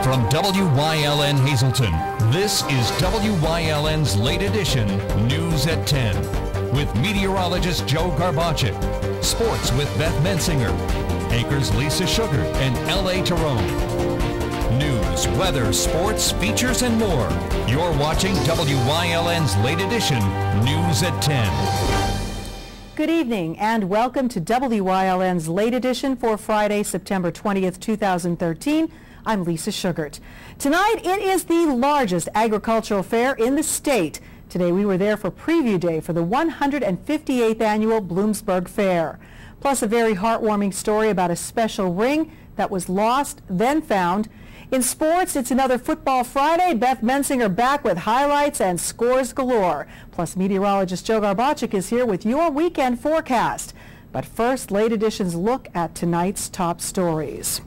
From WYLN Hazleton, this is WYLN's late edition News at 10 with meteorologist Joe Garbacik, sports with Beth Mensinger, anchors Lisa Sugar and L.A. Tyrone. News, weather, sports, features, and more. You're watching WYLN's late edition News at 10. Good evening and welcome to WYLN's late edition for Friday, September 20th, 2013. I'm Lisa Sugart. Tonight it is the largest agricultural fair in the state. Today we were there for preview day for the 158th annual Bloomsburg Fair. Plus a very heartwarming story about a special ring that was lost, then found. In sports, it's another Football Friday. Beth Mensinger back with highlights and scores galore. Plus meteorologist Joe Garbacik is here with your weekend forecast. But first, late edition's look at tonight's top stories.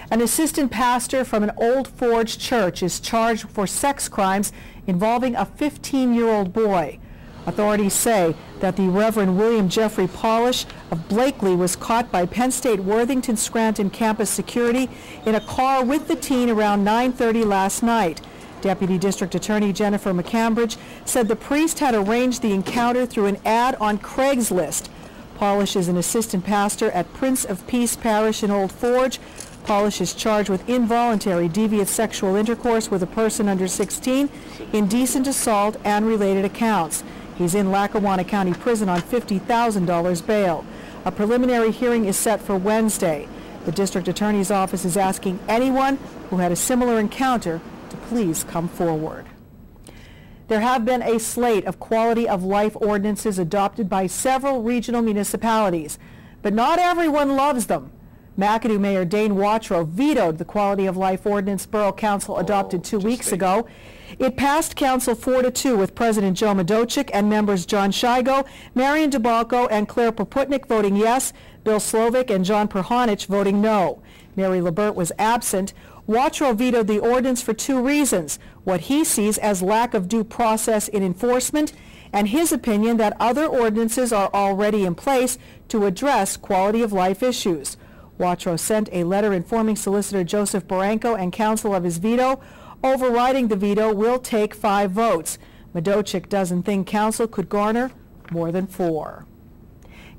An assistant pastor from an Old Forge church is charged for sex crimes involving a 15-year-old boy. Authorities say that the Reverend William Jeffrey Polish of Blakely was caught by Penn State Worthington Scranton campus security in a car with the teen around 9:30 last night. Deputy District Attorney Jennifer McCambridge said the priest had arranged the encounter through an ad on Craigslist. Polish is an assistant pastor at Prince of Peace Parish in Old Forge. Polish is charged with involuntary deviant sexual intercourse with a person under 16, indecent assault, and related accounts. He's in Lackawanna County Prison on $50,000 bail. A preliminary hearing is set for Wednesday. The district attorney's office is asking anyone who had a similar encounter to please come forward. There have been a slate of quality of life ordinances adopted by several regional municipalities, but not everyone loves them. McAdoo Mayor Dane Watrow vetoed the quality of life ordinance Borough Council adopted 2 weeks ago. It passed Council 4-2 with President Joe Madochik and members John Shigo, Marion DeBalco, and Claire Poputnik voting yes, Bill Slovic and John Perhonich voting no. Mary Labert was absent. Watrow vetoed the ordinance for two reasons: what he sees as lack of due process in enforcement, and his opinion that other ordinances are already in place to address quality of life issues. Watrow sent a letter informing Solicitor Joseph Barranco and council of his veto. Overriding the veto will take 5 votes. Madochik doesn't think council could garner more than 4.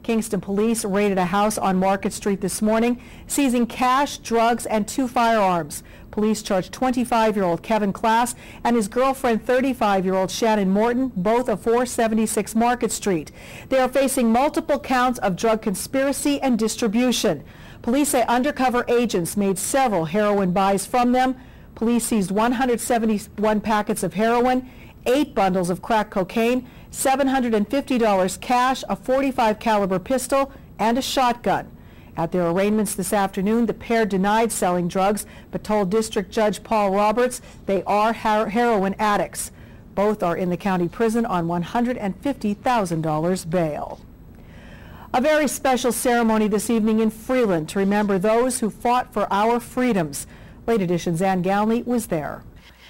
Kingston police raided a house on Market Street this morning, seizing cash, drugs, and 2 firearms. Police charged 25-year-old Kevin Class and his girlfriend, 35-year-old Shannon Morton, both of 476 Market Street. They are facing multiple counts of drug conspiracy and distribution. Police say undercover agents made several heroin buys from them. Police seized 171 packets of heroin, 8 bundles of crack cocaine, $750 cash, a .45 caliber pistol, and a shotgun. At their arraignments this afternoon, the pair denied selling drugs, but told District Judge Paul Roberts they are heroin addicts. Both are in the county prison on $150,000 bail. A very special ceremony this evening in Freeland to remember those who fought for our freedoms. Late Edition's Ann Galney was there.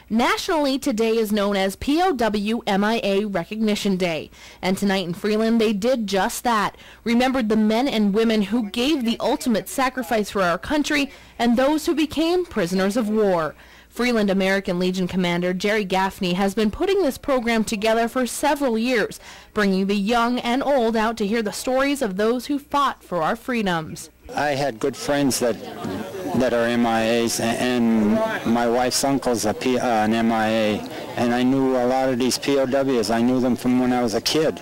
Nationally, today is known as POW MIA Recognition Day, and tonight in Freeland they did just that, remembered the men and women who gave the ultimate sacrifice for our country and those who became prisoners of war. Freeland American Legion Commander Jerry Gaffney has been putting this program together for several years, bringing the young and old out to hear the stories of those who fought for our freedoms. I had good friends that are MIAs, and my wife's uncle's an MIA, and I knew a lot of these POWs. I knew them from when I was a kid,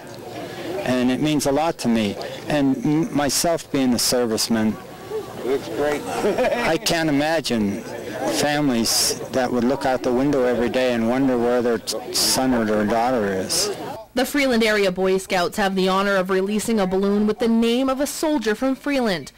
and it means a lot to me. And myself being a serviceman, looks great. I can't imagine families that would look out the window every day and wonder where their son or their daughter is. The Freeland area Boy Scouts have the honor of releasing a balloon with the name of a soldier from Freeland.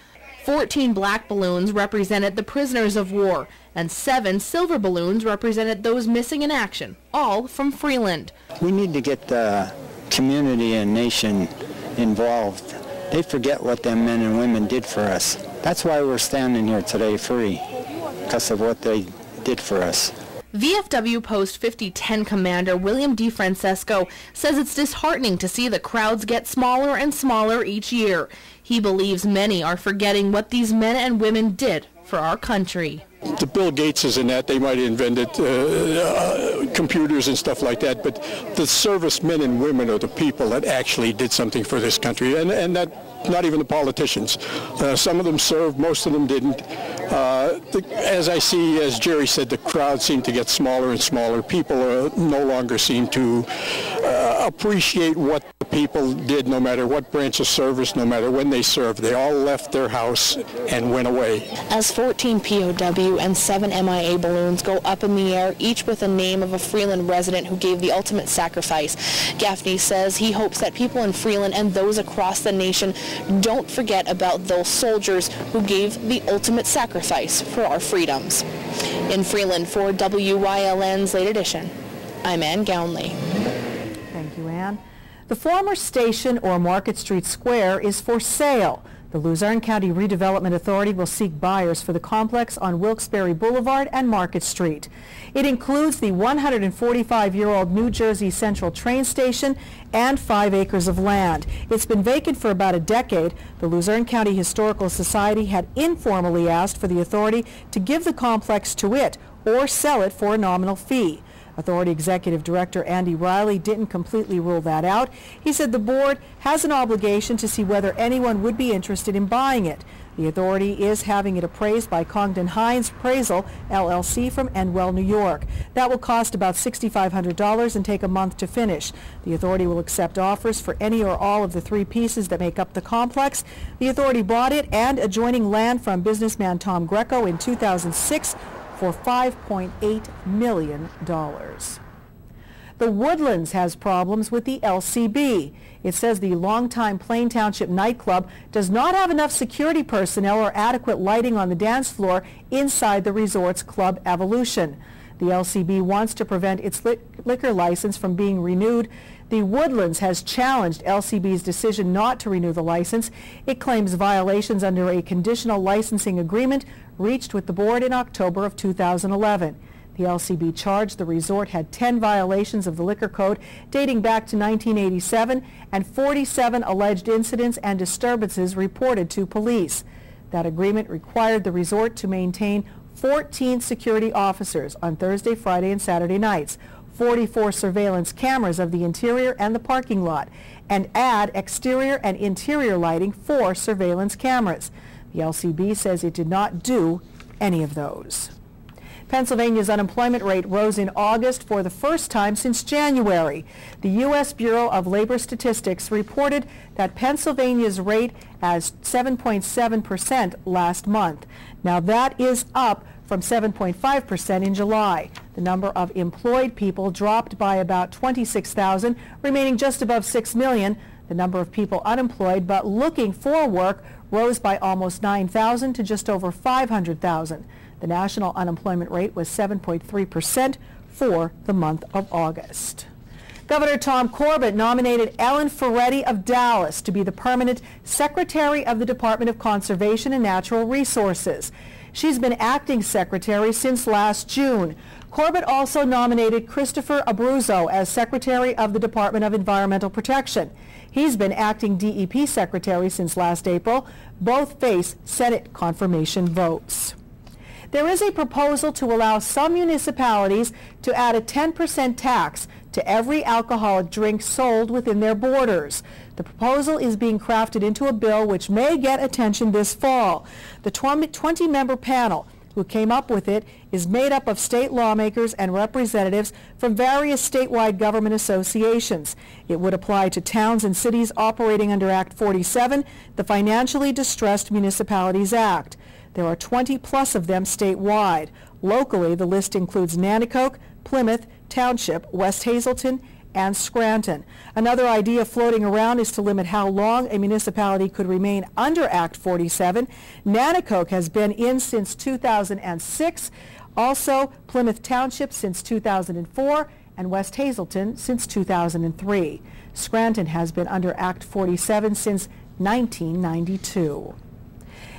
14 black balloons represented the prisoners of war, and 7 silver balloons represented those missing in action, all from Freeland. We need to get the community and nation involved. They forget what them men and women did for us. That's why we're standing here today free, because of what they did for us. VFW Post 5010 Commander William D. Francesco says it's disheartening to see the crowds get smaller and smaller each year. He believes many are forgetting what these men and women did for our country. the Bill Gateses and that, they might have invented computers and stuff like that, but the servicemen and women are the people that actually did something for this country, and that not even the politicians. Some of them served, most of them didn't. As I see, as Jerry said, the crowd seemed to get smaller and smaller. People no longer seem to appreciate what the people did, no matter what branch of service, no matter when they served. They all left their house and went away. As 14 POW and 7 MIA balloons go up in the air, each with a name of a Freeland resident who gave the ultimate sacrifice, Gaffney says he hopes that people in Freeland and those across the nation don't forget about those soldiers who gave the ultimate sacrifice for our freedoms. In Freeland, for WYLN's Late Edition, I'm Ann Gownley. Thank you, Ann. The former station or Market Street Square is for sale. The Luzerne County Redevelopment Authority will seek buyers for the complex on Wilkes-Barre Boulevard and Market Street. It includes the 145-year-old New Jersey Central train station and 5 acres of land. It's been vacant for about a decade. The Luzerne County Historical Society had informally asked for the authority to give the complex to it or sell it for a nominal fee. Authority Executive Director Andy Riley didn't completely rule that out. He said the board has an obligation to see whether anyone would be interested in buying it. The authority is having it appraised by Congdon Hines Appraisal, LLC from Endwell, New York. That will cost about $6,500 and take a month to finish. The authority will accept offers for any or all of the 3 pieces that make up the complex. The authority bought it and adjoining land from businessman Tom Greco in 2006 for $5.8 million. The Woodlands has problems with the LCB. It says the longtime Plain Township nightclub does not have enough security personnel or adequate lighting on the dance floor inside the resort's Club Evolution. The LCB wants to prevent its liquor license from being renewed. The Woodlands has challenged LCB's decision not to renew the license. It claims violations under a conditional licensing agreement reached with the board in October of 2011. The LCB charged the resort had 10 violations of the liquor code dating back to 1987 and 47 alleged incidents and disturbances reported to police. That agreement required the resort to maintain 14 security officers on Thursday, Friday, and Saturday nights, 44 surveillance cameras of the interior and the parking lot, and add exterior and interior lighting for surveillance cameras. The LCB says it did not do any of those. Pennsylvania's unemployment rate rose in August for the first time since January. The U.S. Bureau of Labor Statistics reported that Pennsylvania's rate as 7.7% last month. Now that is up from 7.5% in July. The number of employed people dropped by about 26,000, remaining just above 6 million. The number of people unemployed but looking for work rose by almost 9,000 to just over 500,000. The national unemployment rate was 7.3% for the month of August. Governor Tom Corbett nominated Ellen Ferretti of Dallas to be the permanent Secretary of the Department of Conservation and Natural Resources. She's been acting secretary since last June. Corbett also nominated Christopher Abruzzo as Secretary of the Department of Environmental Protection. He's been acting DEP secretary since last April. Both face Senate confirmation votes. There is a proposal to allow some municipalities to add a 10% tax to every alcoholic drink sold within their borders. The proposal is being crafted into a bill which may get attention this fall. The 20-member panel who came up with it is made up of state lawmakers and representatives from various statewide government associations. It would apply to towns and cities operating under Act 47, the Financially Distressed Municipalities Act. There are 20 plus of them statewide. Locally, the list includes Nanticoke, Plymouth, Township, West Hazelton, and Scranton. Another idea floating around is to limit how long a municipality could remain under Act 47. Nanticoke has been in since 2006. Also, Plymouth Township since 2004 and West Hazelton since 2003. Scranton has been under Act 47 since 1992.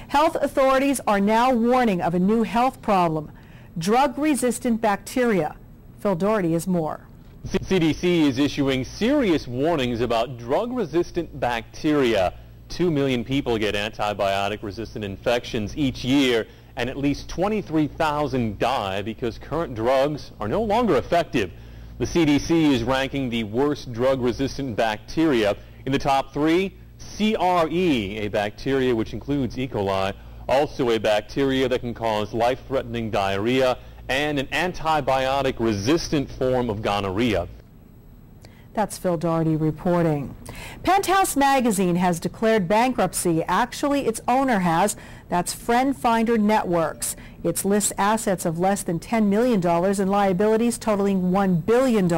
Health authorities are now warning of a new health problem, drug-resistant bacteria. Phil Doherty has more. CDC is issuing serious warnings about drug-resistant bacteria. 2 million people get antibiotic-resistant infections each year, and at least 23,000 die because current drugs are no longer effective. The CDC is ranking the worst drug-resistant bacteria. In the top 3, CRE, a bacteria which includes E. coli, also a bacteria that can cause life-threatening diarrhea, and an antibiotic-resistant form of gonorrhea. That's Phil Doherty reporting. Penthouse Magazine has declared bankruptcy. Actually, its owner has. That's Friend Finder Networks. It lists assets of less than $10 million and liabilities totaling $1 billion.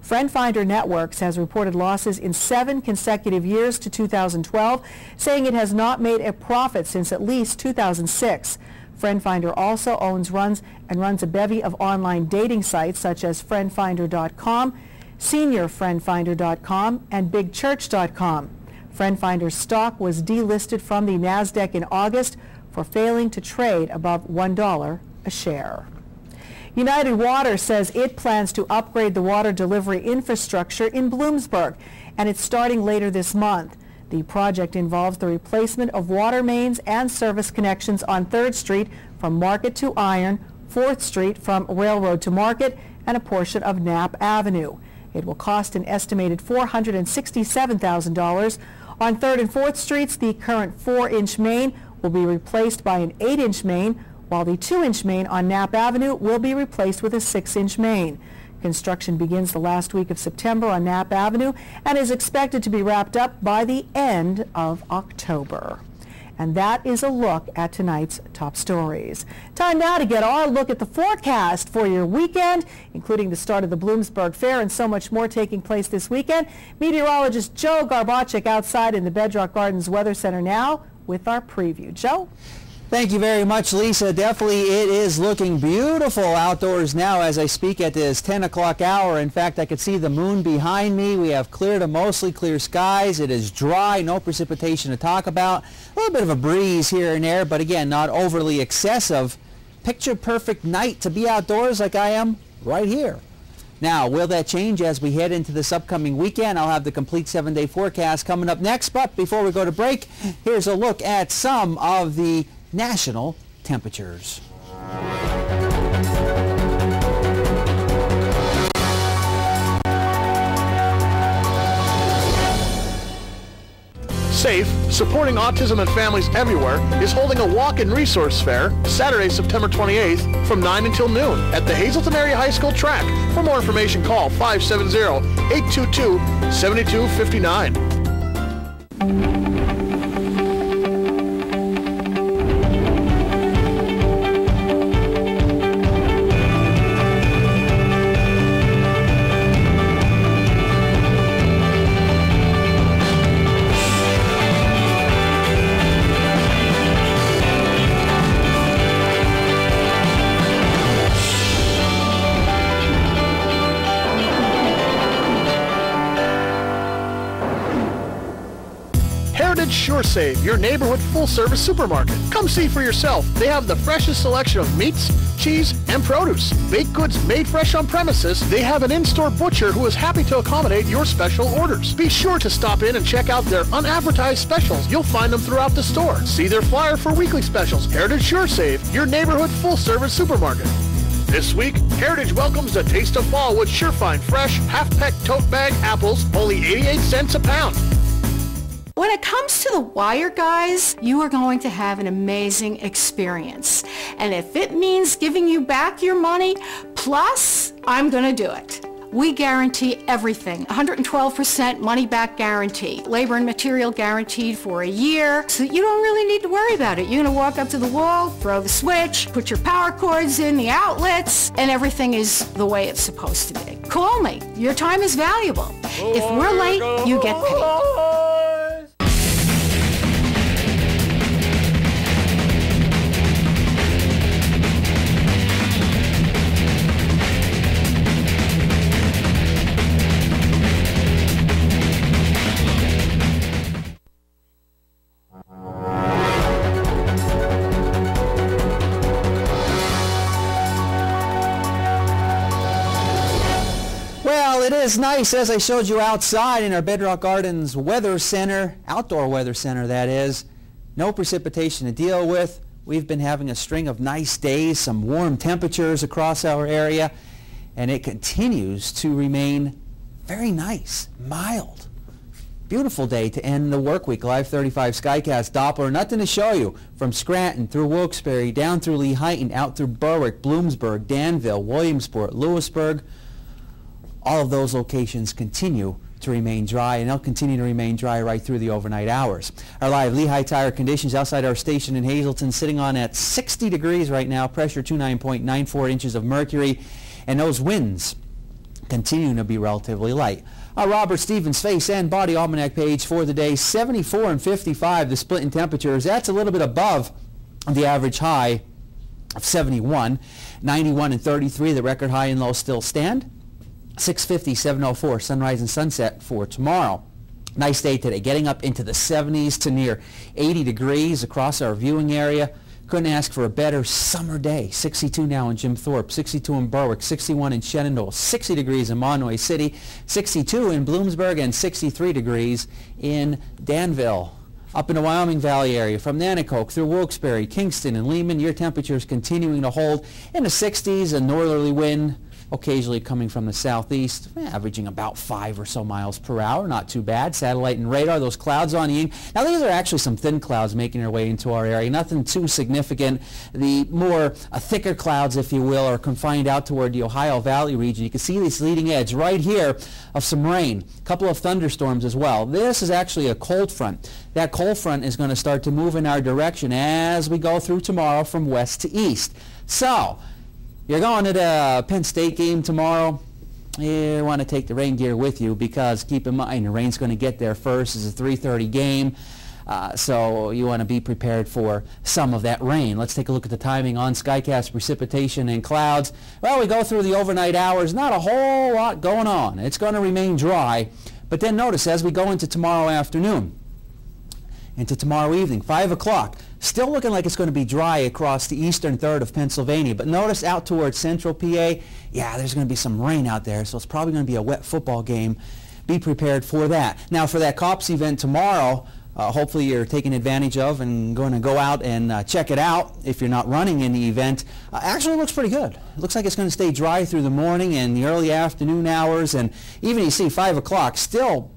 Friend Finder Networks has reported losses in 7 consecutive years to 2012, saying it has not made a profit since at least 2006. Friend Finder also runs a bevy of online dating sites such as friendfinder.com, seniorfriendfinder.com, and bigchurch.com. Friend Finder's stock was delisted from the NASDAQ in August for failing to trade above $1 a share. United Water says it plans to upgrade the water delivery infrastructure in Bloomsburg, and it's starting later this month. The project involves the replacement of water mains and service connections on 3rd Street from Market to Iron, 4th Street from Railroad to Market, and a portion of Knapp Avenue. It will cost an estimated $467,000. On 3rd and 4th Streets, the current 4-inch main will be replaced by an 8-inch main, while the 2-inch main on Knapp Avenue will be replaced with a 6-inch main. Construction begins the last week of September on Knapp Avenue and is expected to be wrapped up by the end of October. And that is a look at tonight's top stories. Time now to get our look at the forecast for your weekend, including the start of the Bloomsburg Fair and so much more taking place this weekend. Meteorologist Joe Garbacek outside in the Bedrock Gardens Weather Center now with our preview. Joe? Thank you very much, Lisa. Definitely it is looking beautiful outdoors now as I speak at this 10 o'clock hour. In fact, I can see the moon behind me. We have clear to mostly clear skies. It is dry, no precipitation to talk about. A little bit of a breeze here and there, but again, not overly excessive. Picture perfect night to be outdoors like I am right here. Now, will that change as we head into this upcoming weekend? I'll have the complete 7-day forecast coming up next, but before we go to break, here's a look at some of the national temperatures. Safe, supporting autism and families everywhere, is holding a walk-in resource fair Saturday, September 28th from 9 until noon at the Hazleton Area High School track. For more information, call 570-822-7259. SureSave, your neighborhood full-service supermarket. Come see for yourself. They have the freshest selection of meats, cheese, and produce. Baked goods made fresh on premises. They have an in-store butcher who is happy to accommodate your special orders. Be sure to stop in and check out their unadvertised specials. You'll find them throughout the store. See their flyer for weekly specials. Heritage SureSave, your neighborhood full-service supermarket. This week, Heritage welcomes the taste of fall with Surefine fresh half-peck tote bag apples, only 88 cents a pound. When it comes to the wire, guys, you are going to have an amazing experience. And if it means giving you back your money, plus, I'm going to do it. We guarantee everything. 112% money back guarantee. Labor and material guaranteed for a year. So you don't really need to worry about it. You're going to walk up to the wall, throw the switch, put your power cords in the outlets, and everything is the way it's supposed to be. Call me. Your time is valuable. If we're late, you get paid. It is nice, as I showed you outside in our Bedrock Gardens Weather Center, outdoor weather center that is. No precipitation to deal with. We've been having a string of nice days, some warm temperatures across our area, and it continues to remain very nice, mild. Beautiful day to end the work week. Live 35 Skycast Doppler. Nothing to show you from Scranton through Wilkes-Barre, down through Lehighton, out through Berwick, Bloomsburg, Danville, Williamsport, Lewisburg. All of those locations continue to remain dry, and they'll continue to remain dry right through the overnight hours. Our live Lehigh Tire conditions outside our station in Hazleton, sitting on at 60 degrees right now, pressure 29.94 inches of mercury, and those winds continuing to be relatively light. Robert Stevens face and body almanac page for the day, 74 and 55, the split in temperatures. That's a little bit above the average high of 71. 91 and 33, the record high and low still stand. 650, 704, sunrise and sunset for tomorrow. Nice day today, getting up into the 70s to near 80 degrees across our viewing area. Couldn't ask for a better summer day. 62 now in Jim Thorpe, 62 in Berwick, 61 in Shenandoah, 60 degrees in Monroe City, 62 in Bloomsburg, and 63 degrees in Danville. Up in the Wyoming Valley area, from Nanticoke through Wilkes-Barre, Kingston, and Lehman, your temperatures continuing to hold in the 60s, a northerly wind occasionally coming from the southeast, averaging about 5 or so miles per hour. Not too bad. Satellite and radar, those clouds on you. Now these are actually some thin clouds making their way into our area. Nothing too significant. The more thicker clouds, if you will, are confined out toward the Ohio Valley region. You can see this leading edge right here of some rain. A couple of thunderstorms as well. This is actually a cold front. That cold front is going to start to move in our direction as we go through tomorrow from west to east. So, you're going to the Penn State game tomorrow. You want to take the rain gear with you because keep in mind the rain's going to get there first. It's a 3:30 game, so you want to be prepared for some of that rain. Let's take a look at the timing on Skycast precipitation and clouds. Well, we go through the overnight hours. Not a whole lot going on. It's going to remain dry, but then notice as we go into tomorrow afternoon, into tomorrow evening, 5 o'clock. Still looking like it's going to be dry across the eastern third of Pennsylvania, but notice out towards central PA, yeah, there's going to be some rain out there, so it's probably going to be a wet football game. Be prepared for that. Now for that COPS event tomorrow, hopefully you're taking advantage of and going to go out and check it out if you're not running in the event. Actually looks pretty good. It looks like it's going to stay dry through the morning and the early afternoon hours, and even you see 5 o'clock, still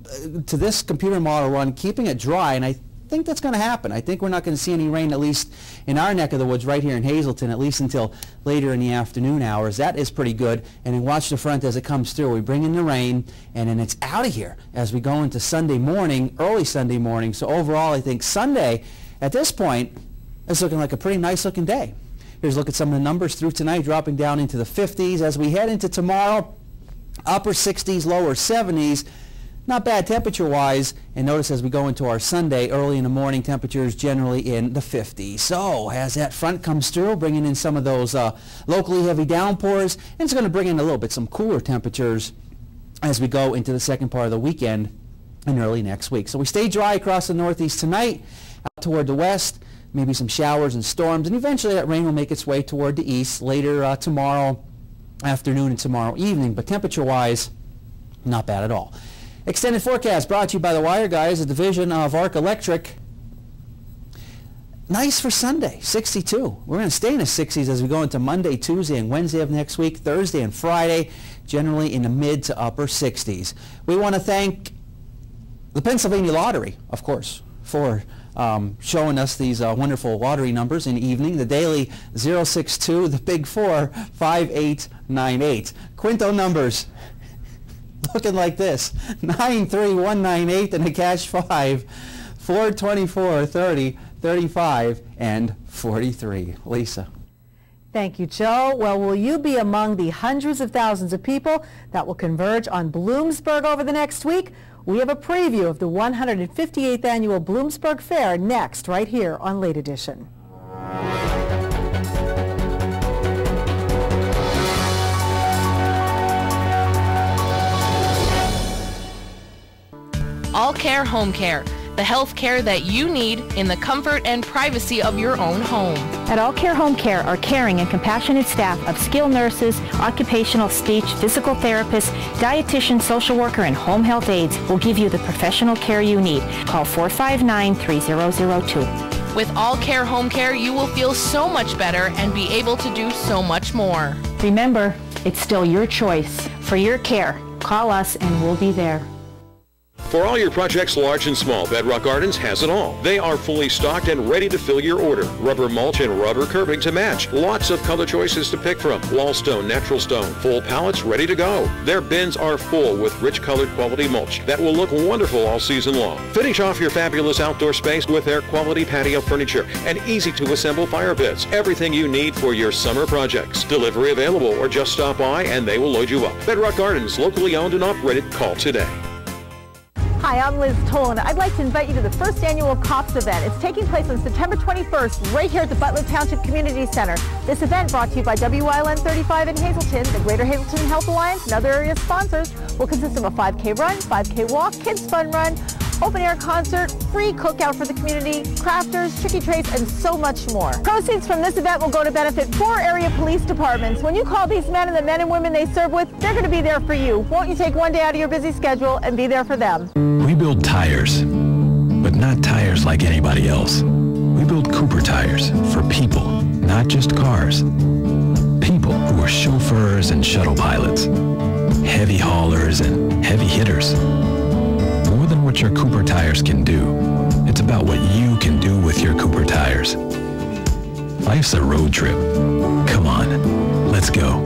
to this computer model run, keeping it dry, and I think that's going to happen. I think we're not going to see any rain, at least in our neck of the woods right here in Hazleton, at least until later in the afternoon hours. That is pretty good. And then watch the front as it comes through. We bring in the rain, and then it's out of here as we go into Sunday morning, early Sunday morning. So overall, I think Sunday, at this point, is looking like a pretty nice looking day. Here's a look at some of the numbers through tonight, dropping down into the 50s. As we head into tomorrow, upper 60s, lower 70s. Not bad temperature-wise, and notice as we go into our Sunday, early in the morning, temperatures generally in the 50s. So as that front comes through, bringing in some of those locally heavy downpours, and it's going to bring in a little bit some cooler temperatures as we go into the second part of the weekend and early next week. So we stay dry across the northeast tonight, out toward the west, maybe some showers and storms, and eventually that rain will make its way toward the east later tomorrow afternoon and tomorrow evening, but temperature-wise, not bad at all. Extended forecast brought to you by the Wire Guys, a division of Arc Electric. Nice for Sunday, 62. We're going to stay in the 60s as we go into Monday, Tuesday, and Wednesday of next week, Thursday and Friday, generally in the mid to upper 60s. We want to thank the Pennsylvania Lottery, of course, for showing us these wonderful lottery numbers in the evening. The daily 062, the big 4, 5898. Quinto numbers. Looking like this, 93198 and a cash 5, 4, 24, 30, 35, and 43. Lisa. Thank you, Joe. Well, will you be among the hundreds of thousands of people that will converge on Bloomsburg over the next week? We have a preview of the 158th Annual Bloomsburg Fair next, right here on Late Edition. All Care Home Care, the health care that you need in the comfort and privacy of your own home. At All Care Home Care, our caring and compassionate staff of skilled nurses, occupational, speech, physical therapists, dietitian, social worker, and home health aides will give you the professional care you need. Call 459-3002. With All Care Home Care, you will feel so much better and be able to do so much more. Remember, it's still your choice. For your care, call us and we'll be there. For all your projects, large and small, Bedrock Gardens has it all. They are fully stocked and ready to fill your order. Rubber mulch and rubber curbing to match. Lots of color choices to pick from. Wall stone, natural stone, full pallets ready to go. Their bins are full with rich colored quality mulch that will look wonderful all season long. Finish off your fabulous outdoor space with their quality patio furniture and easy to assemble fire pits. Everything you need for your summer projects. Delivery available, or just stop by and they will load you up. Bedrock Gardens, locally owned and operated. Call today. Hi, I'm Liz Tolan. I'd like to invite you to the first annual COPS event. It's taking place on September 21st right here at the Butler Township Community Center. This event, brought to you by WYLN 35 in Hazleton, the Greater Hazleton Health Alliance, and other area sponsors, will consist of a 5K run, 5K walk, kids fun run, open air concert, free cookout for the community, crafters, tricky trays, and so much more. Proceeds from this event will go to benefit 4 area police departments. When you call these men and the men and women they serve with, they're going to be there for you. Won't you take one day out of your busy schedule and be there for them? We build tires, but not tires like anybody else. We build Cooper tires for people, not just cars. People who are chauffeurs and shuttle pilots, heavy haulers and heavy hitters. More than what your Cooper tires can do, it's about what you can do with your Cooper tires. Life's a road trip. Come on, let's go.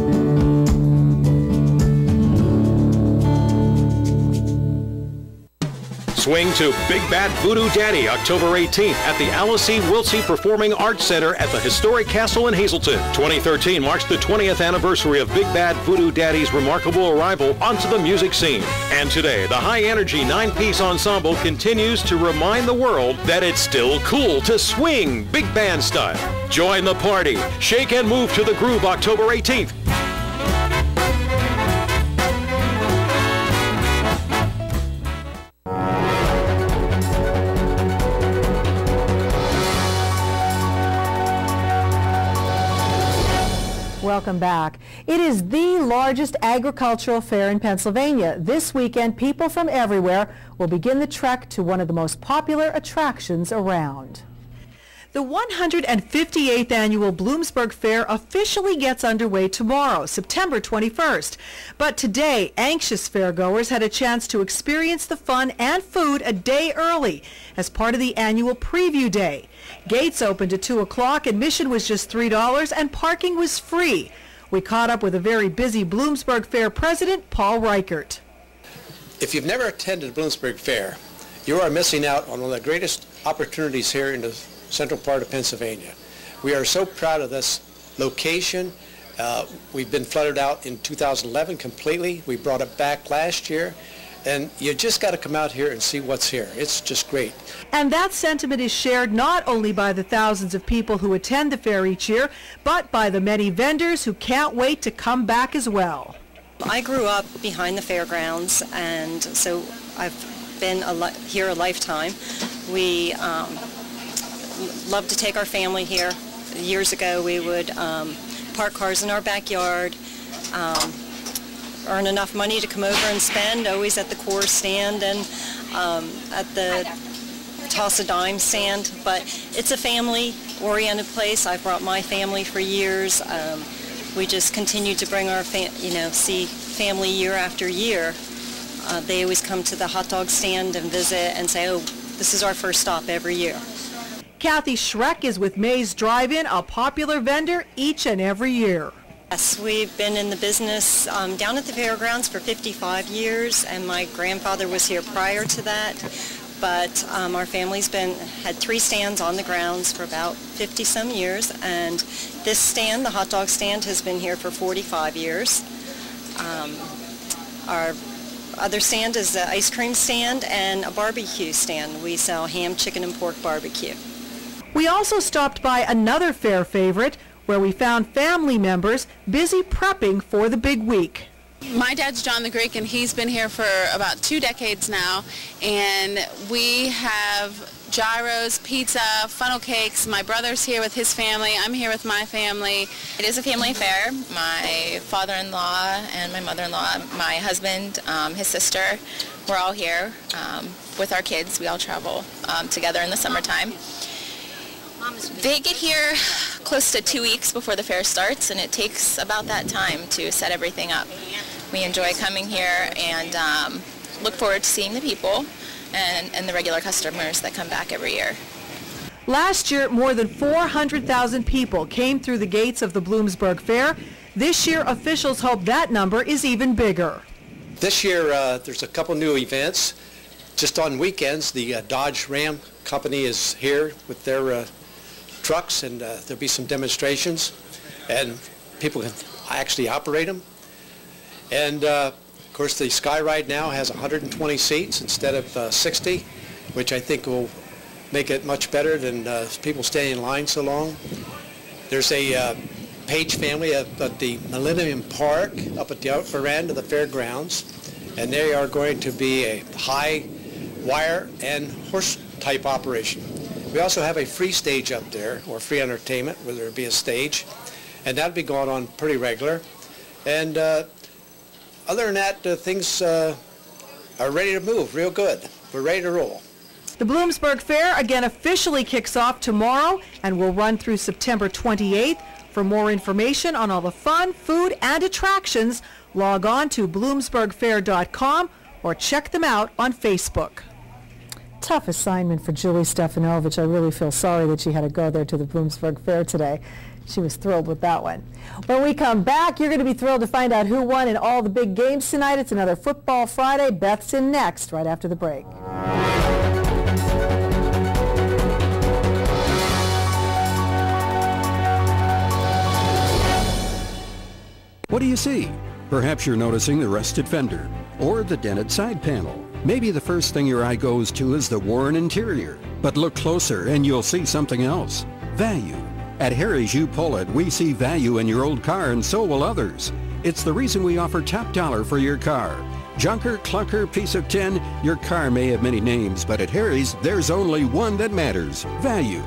Swing to Big Bad Voodoo Daddy October 18th at the Alice E. Wiltsey Performing Arts Center at the historic castle in Hazleton. 2013 marks the 20th anniversary of Big Bad Voodoo Daddy's remarkable arrival onto the music scene. And today, the high-energy 9-piece ensemble continues to remind the world that it's still cool to swing big band style. Join the party. Shake and move to the groove October 18th. Welcome back. It is the largest agricultural fair in Pennsylvania. This weekend, people from everywhere will begin the trek to one of the most popular attractions around. The 158th annual Bloomsburg Fair officially gets underway tomorrow, September 21st. But today, anxious fairgoers had a chance to experience the fun and food a day early as part of the annual preview day. Gates opened at 2 o'clock, admission was just $3, and parking was free. We caught up with a very busy Bloomsburg Fair president, Paul Reichert. If you've never attended a Bloomsburg Fair, you are missing out on one of the greatest opportunities here in the central part of Pennsylvania. We are so proud of this location. We've been flooded out in 2011 completely. We brought it back last year. And you just got to come out here and see what's here. It's just great. And that sentiment is shared not only by the thousands of people who attend the fair each year, but by the many vendors who can't wait to come back as well. I grew up behind the fairgrounds, and so I've been here a lifetime. We love to take our family here. Years ago, we would park cars in our backyard, earn enough money to come over and spend, always at the core stand and at the toss a dime stand. But it's a family-oriented place. I've brought my family for years. We just continue to bring our see family year after year. They always come to the hot dog stand and visit and say, oh, this is our first stop every year. Kathy Schreck is with Mays Drive-In, a popular vendor each and every year. Yes, we've been in the business down at the fairgrounds for 55 years, and my grandfather was here prior to that. But our family's had 3 stands on the grounds for about 50-some years, and this stand, the hot dog stand, has been here for 45 years. Our other stand is the ice cream stand and a barbecue stand. We sell ham, chicken, and pork barbecue. We also stopped by another fair favorite, where we found family members busy prepping for the big week. My dad's John the Greek, and he's been here for about 2 decades now, and we have gyros, pizza, funnel cakes. My brother's here with his family. I'm here with my family. It is a family affair. My father-in-law and my mother-in-law, my husband, his sister, we're all here with our kids. We all travel together in the summertime. They get here close to 2 weeks before the fair starts, and it takes about that time to set everything up. We enjoy coming here and look forward to seeing the people and the regular customers that come back every year. Last year, more than 400,000 people came through the gates of the Bloomsburg Fair. This year, officials hope that number is even bigger. This year, there's a couple new events. Just on weekends, the Dodge Ram company is here with their trucks, and there'll be some demonstrations, and people can actually operate them. And of course, the Sky Ride now has 120 seats instead of 60, which I think will make it much better than people staying in line so long. There's a Page family up at the Millennium Park, up at the upper end of the fairgrounds, and they are going to be a high wire and horse type operation. We also have a free stage up there, or free entertainment, where there will be a stage, and that'll be going on pretty regular. And other than that, things are ready to move real good. We're ready to roll. The Bloomsburg Fair again officially kicks off tomorrow and will run through September 28th. For more information on all the fun, food, and attractions, log on to bloomsburgfair.com or check them out on Facebook. Tough assignment for Julie Stefanovic. I really feel sorry that she had to go there to the Bloomsburg Fair today. She was thrilled with that one. When we come back, you're going to be thrilled to find out who won in all the big games tonight. It's another Football Friday. Beth's in next, right after the break. What do you see? Perhaps you're noticing the rusted fender or the dented side panel. Maybe the first thing your eye goes to is the worn interior. But look closer and you'll see something else. Value. At Harry's You Pull It, we see value in your old car, and so will others. It's the reason we offer top dollar for your car. Junker, clunker, piece of tin, your car may have many names, but at Harry's, there's only one that matters: value.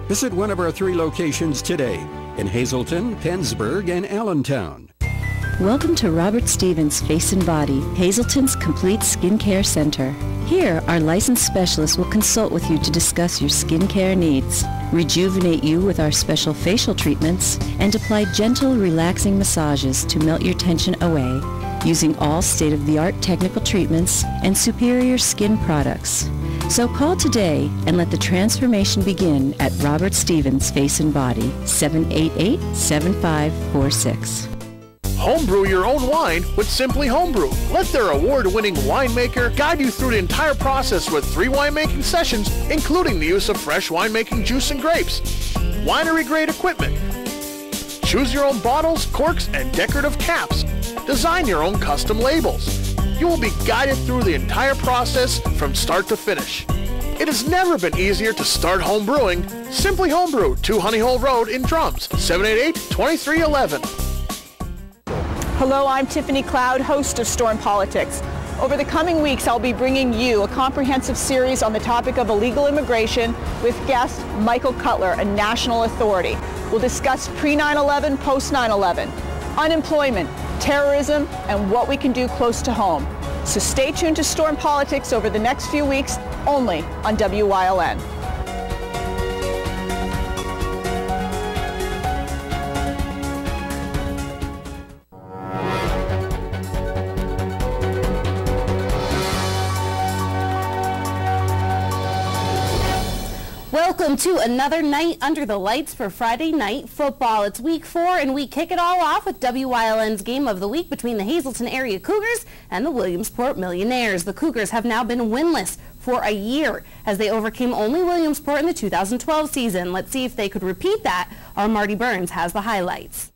Visit one of our 3 locations today in Hazleton, Pennsburg, and Allentown. Welcome to Robert Stevens Face and Body, Hazleton's complete skincare center. Here, our licensed specialists will consult with you to discuss your skincare needs, rejuvenate you with our special facial treatments, and apply gentle, relaxing massages to melt your tension away, using all state-of-the-art technical treatments and superior skin products. So call today and let the transformation begin at Robert Stevens Face and Body, 788-7546. Homebrew your own wine with Simply Homebrew. Let their award-winning winemaker guide you through the entire process with 3 winemaking sessions, including the use of fresh winemaking juice and grapes, winery-grade equipment. Choose your own bottles, corks, and decorative caps. Design your own custom labels. You will be guided through the entire process from start to finish. It has never been easier to start home brewing. Simply Homebrew, 2 Honey Hole Road in Drums, 788-2311. Hello, I'm Tiffany Cloud, host of Storm Politics. Over the coming weeks, I'll be bringing you a comprehensive series on the topic of illegal immigration with guest Michael Cutler, a national authority. We'll discuss pre-9/11, post-9/11, unemployment, terrorism, and what we can do close to home. So stay tuned to Storm Politics over the next few weeks, only on WYLN. Welcome to another night under the lights for Friday Night Football. It's week 4, and we kick it all off with WYLN's game of the week between the Hazleton area Cougars and the Williamsport Millionaires. The Cougars have now been winless for a year as they overcame only Williamsport in the 2012 season. Let's see if they could repeat that. Our Marty Burns has the highlights.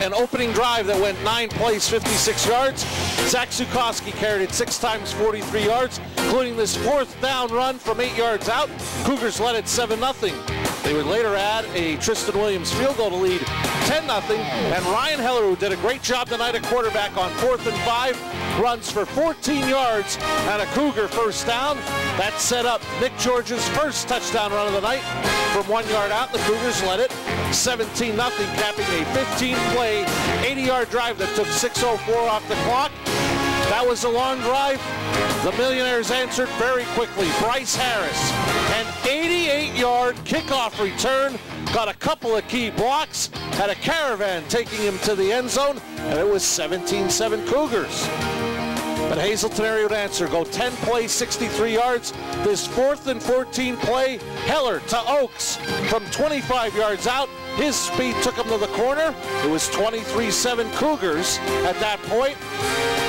An opening drive that went 9 plays, 56 yards. Zach Zukowski carried it 6 times, 43 yards, including this 4th down run from 8 yards out. Cougars led it 7-0. They would later add a Tristan Williams field goal to lead 10-0. And Ryan Heller, who did a great job tonight at quarterback on 4th and 5, runs for 14 yards and a Cougar first down. That set up Nick George's first touchdown run of the night from 1 yard out. The Cougars led it 17-0, capping a 15-play, 80-yard drive that took 6:04 off the clock. That was a long drive. The Millionaires answered very quickly. Bryce Harris, an 88-yard kickoff return, got a couple of key blocks, had a caravan taking him to the end zone, and it was 17-7 Cougars. But Hazleton area would answer, go 10 plays, 63 yards. This 4th and 14 play, Heller to Oakes from 25 yards out. His speed took him to the corner. It was 23-7 Cougars at that point.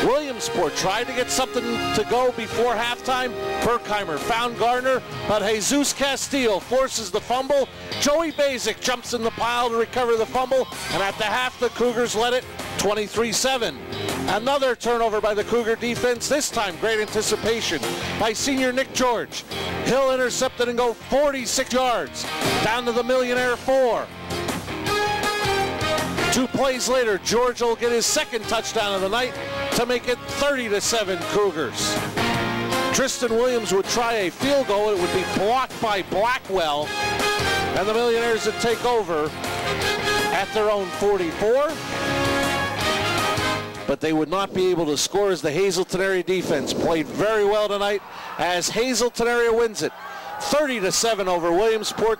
Williamsport tried to get something to go before halftime. Berkheimer found Garner, but Jesus Castile forces the fumble. Joey Basic jumps in the pile to recover the fumble, and at the half, the Cougars led it 23-7. Another turnover by the Cougar defense, this time great anticipation by senior Nick George. He'll intercept it and go 46 yards, down to the Millionaire 4. 2 plays later, George will get his second touchdown of the night to make it 30-7 Cougars. Tristan Williams would try a field goal. It would be blocked by Blackwell, and the Millionaires would take over at their own 44. But they would not be able to score as the Hazleton area defense played very well tonight as Hazleton area wins it 30-7 over Williamsport.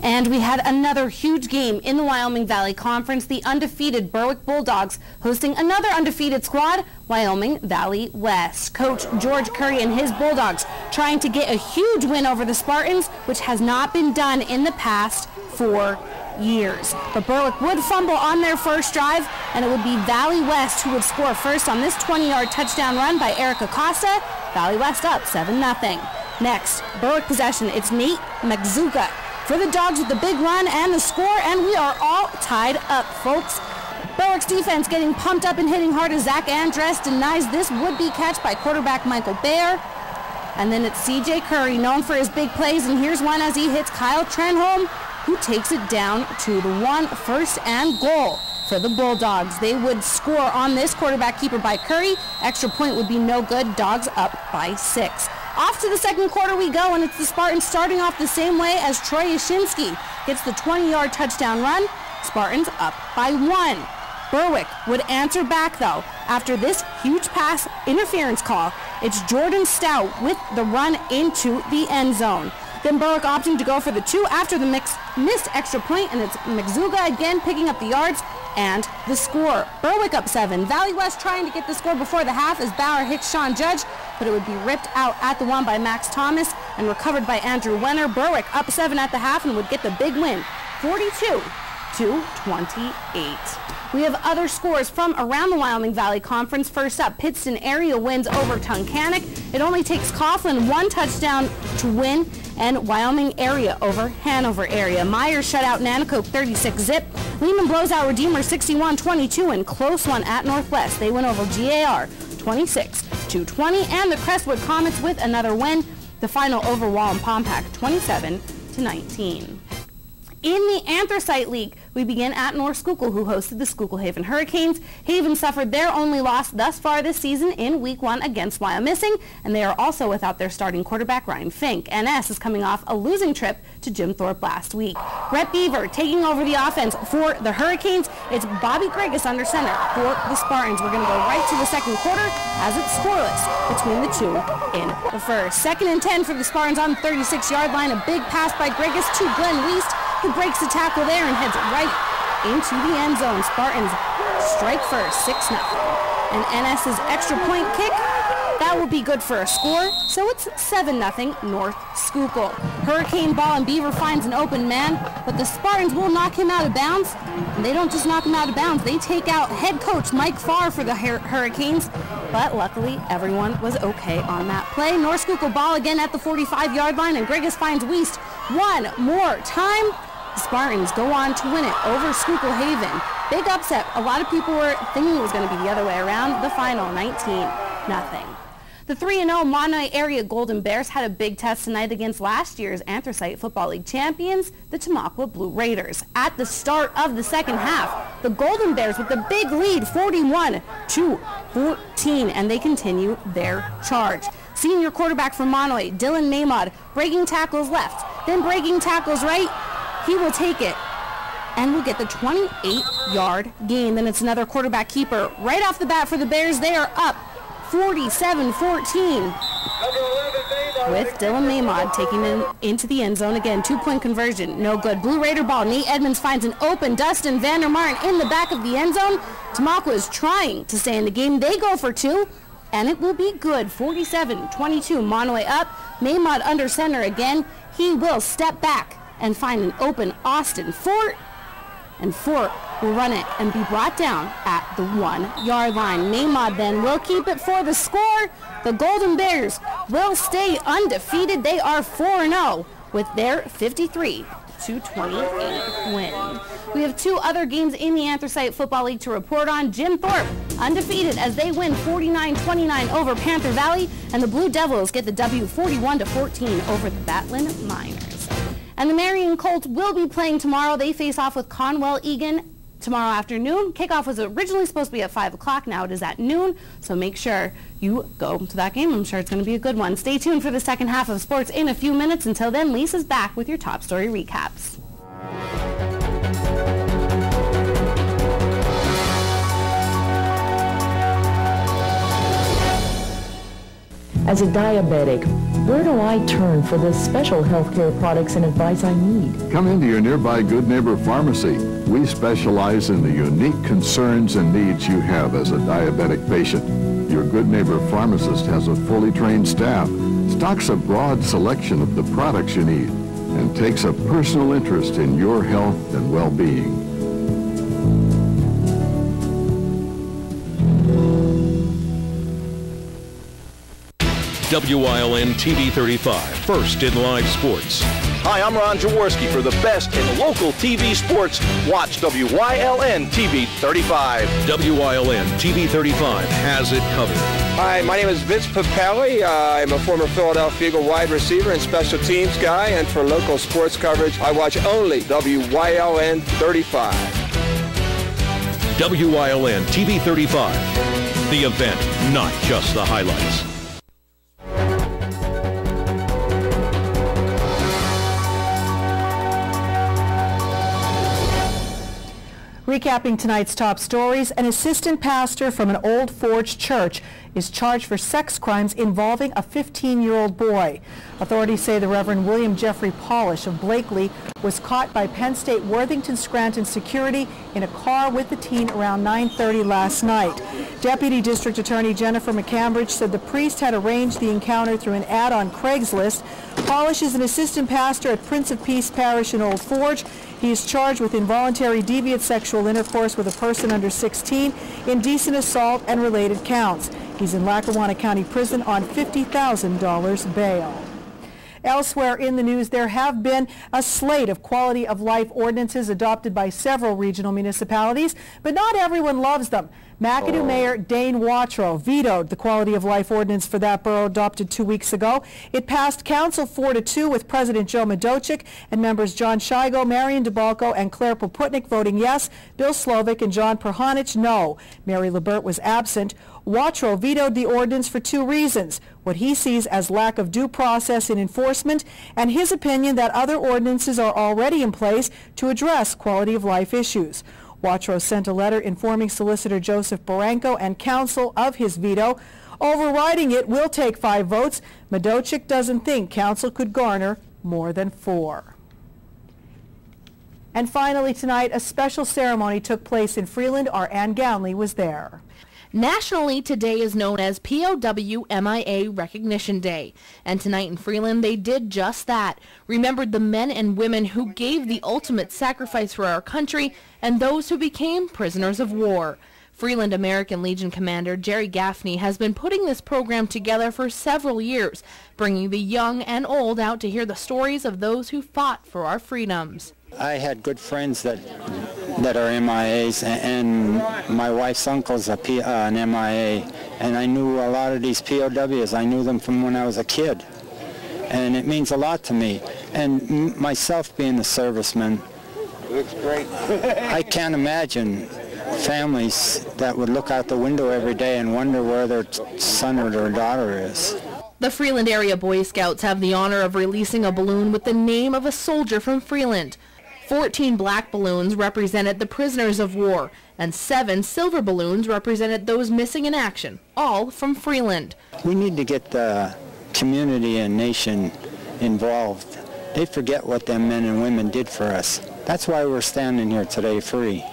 And we had another huge game in the Wyoming Valley Conference, the undefeated Berwick Bulldogs hosting another undefeated squad, Wyoming Valley West. Coach George Curry and his Bulldogs trying to get a huge win over the Spartans, which has not been done in the past 4 years. But Berwick would fumble on their first drive, and it would be Valley West who would score first on this 20-yard touchdown run by Eric Acosta. Valley West up 7-0. Next, Berwick possession. It's Nate Magzuka for the Dogs with the big run and the score, and we are all tied up, folks. Berwick's defense getting pumped up and hitting hard as Zach Andress denies this would-be catch by quarterback Michael Baer. And then it's C.J. Curry, known for his big plays, and here's one as he hits Kyle Trenholm, who takes it down to the 1, 1st and goal for the Bulldogs. They would score on this quarterback keeper by Curry. Extra point would be no good. Dogs up by 6. Off to the second quarter we go, and it's the Spartans starting off the same way as Troy Yashinsky gets the 20-yard touchdown run. Spartans up by 1. Berwick would answer back, though, after this huge pass interference call. It's Jordan Stout with the run into the end zone. Then Berwick opting to go for the 2 after the missed extra point, and it's Magzuga again picking up the yards and the score. Berwick up 7. Valley West trying to get the score before the half as Bauer hits Sean Judge, but it would be ripped out at the 1 by Max Thomas and recovered by Andrew Wenner. Berwick up 7 at the half and would get the big win, 42-28. We have other scores from around the Wyoming Valley Conference. First up, Pittston area wins over Tunkhannock. It only takes Coughlin 1 touchdown to win, and Wyoming area over Hanover area. Myers shut out Nanakoke 36-zip. Lehman blows out Redeemer 61-22, and close one at Northwest. They win over GAR 26-20, and the Crestwood Comets with another win. The final over Wallenpompak 27-19. In the Anthracite League, we begin at North Schuylkill, who hosted the Schuylkill Haven Hurricanes. Haven suffered their only loss thus far this season in Week 1 against Wyomissing, and they are also without their starting quarterback, Ryan Fink. NS is coming off a losing trip to Jim Thorpe last week. Brett Beaver taking over the offense for the Hurricanes. It's Bobby Grigas under center for the Spartans. We're going to go right to the second quarter as it's scoreless between the two in the first. 2nd and 10 for the Spartans on the 36-yard line. A big pass by Grigas to Glenn Weist, who breaks the tackle there and heads right into the end zone. Spartans strike first, 6-0. And NS's extra point kick, that will be good for a score, so it's 7-0 North Schuylkill. Hurricane ball and Beaver finds an open man, but the Spartans will knock him out of bounds. And they don't just knock him out of bounds, they take out head coach Mike Farr for the Hurricanes, but luckily everyone was okay on that play. North Schuylkill ball again at the 45-yard line, and Grigas finds Weist one more time. The Spartans go on to win it over Schuylkill Haven. Big upset. A lot of people were thinking it was going to be the other way around. The final, 19-0. The 3-0 Monterey area Golden Bears had a big test tonight against last year's Anthracite Football League champions, the Tamaqua Blue Raiders. At the start of the second half, the Golden Bears with the big lead, 41-14, and they continue their charge. Senior quarterback from Monterey, Dylan Maymod, breaking tackles left, then breaking tackles right. He will take it and will get the 28-yard gain. Then it's another quarterback keeper. Right off the bat for the Bears, they are up 47-14. With Dylan Maymod taking it into the end zone again. 2-point conversion, no good. Blue Raider ball. Nate Edmonds finds an open Dustin Vandermartin in the back of the end zone. Tamaqua is trying to stay in the game. They go for 2, and it will be good. 47-22. Monoway up. Maymod under center again. He will step back and find an open Austin Fort. And Fort will run it and be brought down at the 1-yard line. Maymod then will keep it for the score. The Golden Bears will stay undefeated. They are 4-0 with their 53-28 win. We have 2 other games in the Anthracite Football League to report on. Jim Thorpe undefeated as they win 49-29 over Panther Valley, and the Blue Devils get the W 41-14 over the Batlin Miners. And the Marion Colts will be playing tomorrow. They face off with Conwell Egan tomorrow afternoon. Kickoff was originally supposed to be at 5 o'clock. Now it is at noon, so make sure you go to that game. I'm sure it's going to be a good one. Stay tuned for the second half of sports in a few minutes. Until then, Lisa's back with your top story recaps. As a diabetic, where do I turn for the special healthcare products and advice I need? Come into your nearby Good Neighbor Pharmacy. We specialize in the unique concerns and needs you have as a diabetic patient. Your Good Neighbor pharmacist has a fully trained staff, stocks a broad selection of the products you need, and takes a personal interest in your health and well-being. WILN TV 35, first in live sports. Hi, I'm Ron Jaworski. For the best in local TV sports, watch WILN TV 35. WILN TV 35 has it covered. Hi, my name is Vince Papelli. I'm a former Philadelphia Eagle wide receiver and special teams guy, and for local sports coverage, I watch only WILN 35. WILN TV 35, the event, not just the highlights. Recapping tonight's top stories, an assistant pastor from an Old Forge church is charged for sex crimes involving a 15-year-old boy. Authorities say the Reverend William Jeffrey Polish of Blakely was caught by Penn State Worthington Scranton security in a car with the teen around 9:30 last night. Deputy District Attorney Jennifer McCambridge said the priest had arranged the encounter through an ad on Craigslist. Polish is an assistant pastor at Prince of Peace Parish in Old Forge. He is charged with involuntary deviant sexual intercourse with a person under 16, indecent assault, and related counts. He's in Lackawanna County Prison on $50,000 bail. Elsewhere in the news, there have been a slate of quality of life ordinances adopted by several regional municipalities, but not everyone loves them. McAdoo Mayor Dane Watrow vetoed the quality of life ordinance for that borough adopted 2 weeks ago. It passed council 4-2 with President Joe Madocic and members John Shigo, Marion DeBalco, and Claire Poputnik voting yes, Bill Slovic and John Perhanich no. Mary Libert was absent. Watrow vetoed the ordinance for 2 reasons: what he sees as lack of due process in enforcement, and his opinion that other ordinances are already in place to address quality of life issues. Watrow sent a letter informing Solicitor Joseph Baranco and council of his veto. Overriding it will take 5 votes. Madocic doesn't think council could garner more than 4. And finally tonight, a special ceremony took place in Freeland. Our Ann Gownley was there. Nationally, today is known as POW MIA Recognition Day, and tonight in Freeland they did just that, remembered the men and women who gave the ultimate sacrifice for our country and those who became prisoners of war. Freeland American Legion Commander Jerry Gaffney has been putting this program together for several years, bringing the young and old out to hear the stories of those who fought for our freedoms. I had good friends that are MIAs, and my wife's uncle's an MIA, and I knew a lot of these POWs. I knew them from when I was a kid, and it means a lot to me. And myself being a serviceman, looks great. I can't imagine families that would look out the window every day and wonder where their son or their daughter is. The Freeland area Boy Scouts have the honor of releasing a balloon with the name of a soldier from Freeland. 14 black balloons represented the prisoners of war, and 7 silver balloons represented those missing in action, all from Freeland. We need to get the community and nation involved. They forget what them men and women did for us. That's why we're standing here today free,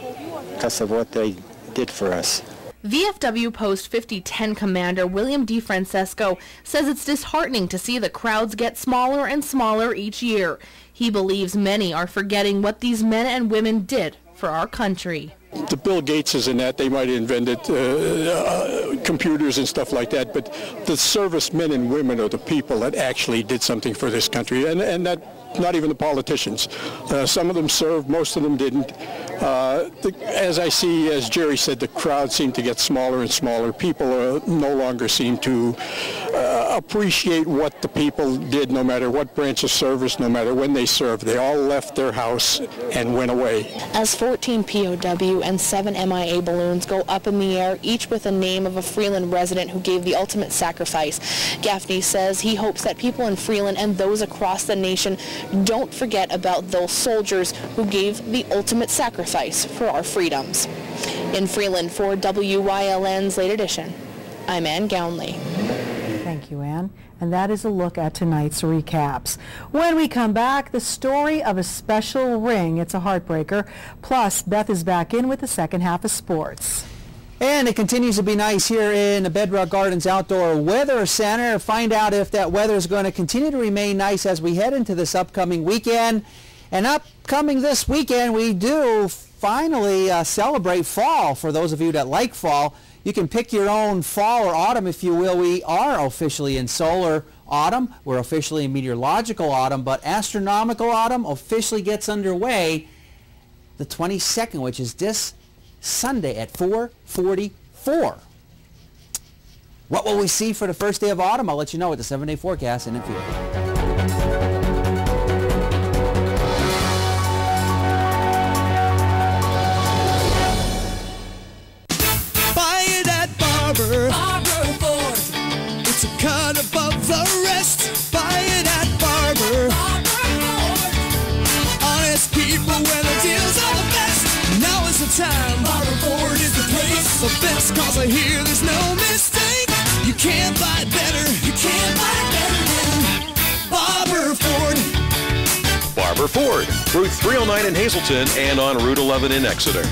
because of what they did for us. VFW Post 5010 Commander William DeFrancesco says it's disheartening to see the crowds get smaller and smaller each year. He believes many are forgetting what these men and women did for our country. The Bill Gateses and that, they might have invented computers and stuff like that, but the servicemen and women are the people that actually did something for this country, and that not even the politicians. Some of them served, most of them didn't. As I see, as Jerry said, the crowd seemed to get smaller and smaller. People no longer seem to appreciate what the people did, no matter what branch of service, no matter when they served. They all left their house and went away. As 14 POW and 7 MIA balloons go up in the air, each with a name of a Freeland resident who gave the ultimate sacrifice, Gaffney says he hopes that people in Freeland and those across the nation don't forget about those soldiers who gave the ultimate sacrifice for our freedoms. In Freeland for WYLN's Late Edition, I'm Ann Gownley. Thank you, Ann. And that is a look at tonight's recaps. When we come back, the story of a special ring. It's a heartbreaker. Plus, Beth is back in with the second half of sports. And it continues to be nice here in the Bedrock Gardens Outdoor Weather Center. Find out if that weather is going to continue to remain nice as we head into this upcoming weekend. And upcoming this weekend, we do finally celebrate fall. For those of you that like fall, you can pick your own fall or autumn, if you will. We are officially in solar autumn. We're officially in meteorological autumn, but astronomical autumn officially gets underway the 22nd, which is this Sunday at 4:44. What will we see for the first day of autumn? I'll let you know with the 7-day forecast in a few. Buy it at Barber Ford. It's a cut above the rest. Buy it at Barber Ford. Honest people when the deals are the best. Now is the time. Barber Ford is the place. The best cause I hear there's no mistake. You can't buy better. You can't buy better than Barber Ford. Barber Ford, Route 309 in Hazleton and on Route 11 in Exeter.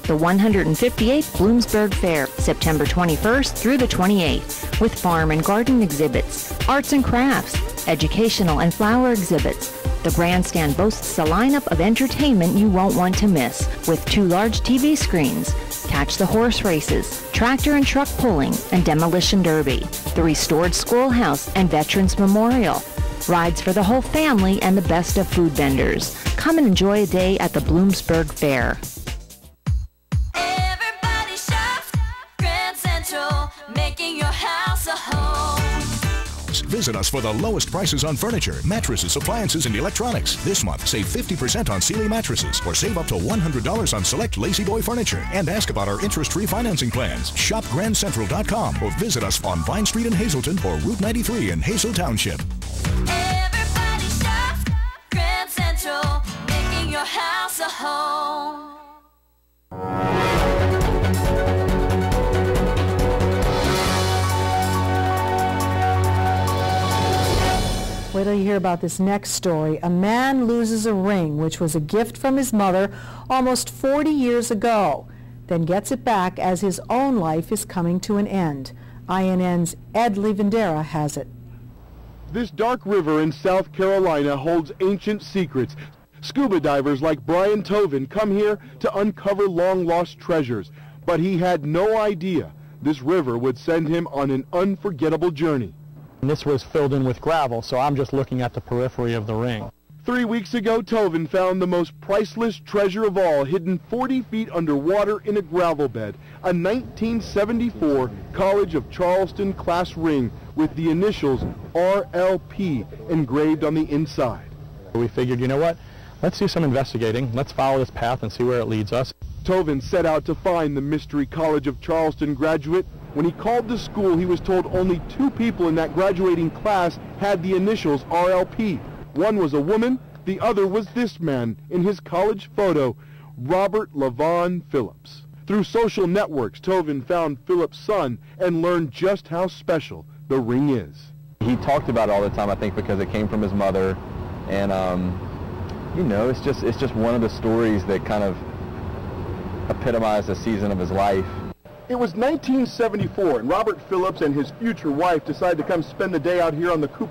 The 158th Bloomsburg Fair, September 21st through the 28th, with farm and garden exhibits, arts and crafts, educational and flower exhibits. The grandstand boasts a lineup of entertainment you won't want to miss, with 2 large TV screens. Catch the horse races, tractor and truck pulling, and demolition derby, the restored schoolhouse and Veterans Memorial, rides for the whole family, and the best of food vendors. Come and enjoy a day at the Bloomsburg Fair. Everybody shops Grand Central, making your house a home. Visit us for the lowest prices on furniture, mattresses, appliances, and electronics. This month, save 50% on Sealy mattresses or save up to $100 on select Lazy Boy furniture. And ask about our interest-free financing plans. Shop GrandCentral.com or visit us on Vine Street in Hazleton or Route 93 in Hazel Township. Everybody shops Grand Central, making your house a home. Wait till you hear about this next story. A man loses a ring, which was a gift from his mother almost 40 years ago, then gets it back as his own life is coming to an end. INN's Ed Levendera has it. This dark river in South Carolina holds ancient secrets. Scuba divers like Brian Tovin come here to uncover long-lost treasures, but he had no idea this river would send him on an unforgettable journey. And this was filled in with gravel, so I'm just looking at the periphery of the ring. 3 weeks ago, Tovin found the most priceless treasure of all, hidden 40 feet underwater in a gravel bed, a 1974 College of Charleston class ring with the initials RLP engraved on the inside. We figured, you know what, let's do some investigating, let's follow this path and see where it leads us. Tovin set out to find the mystery College of Charleston graduate. When he called the school, he was told only 2 people in that graduating class had the initials RLP. One was a woman, The other was this man in his college photo, Robert Lavon Phillips. Through social networks, Tovin found Phillips' son and learned just how special the ring is. He talked about it all the time, I think, because it came from his mother, and you know, it's just one of the stories that kind of epitomized a season of his life. It was 1974, and Robert Phillips and his future wife decided to come spend the day out here on the Cooper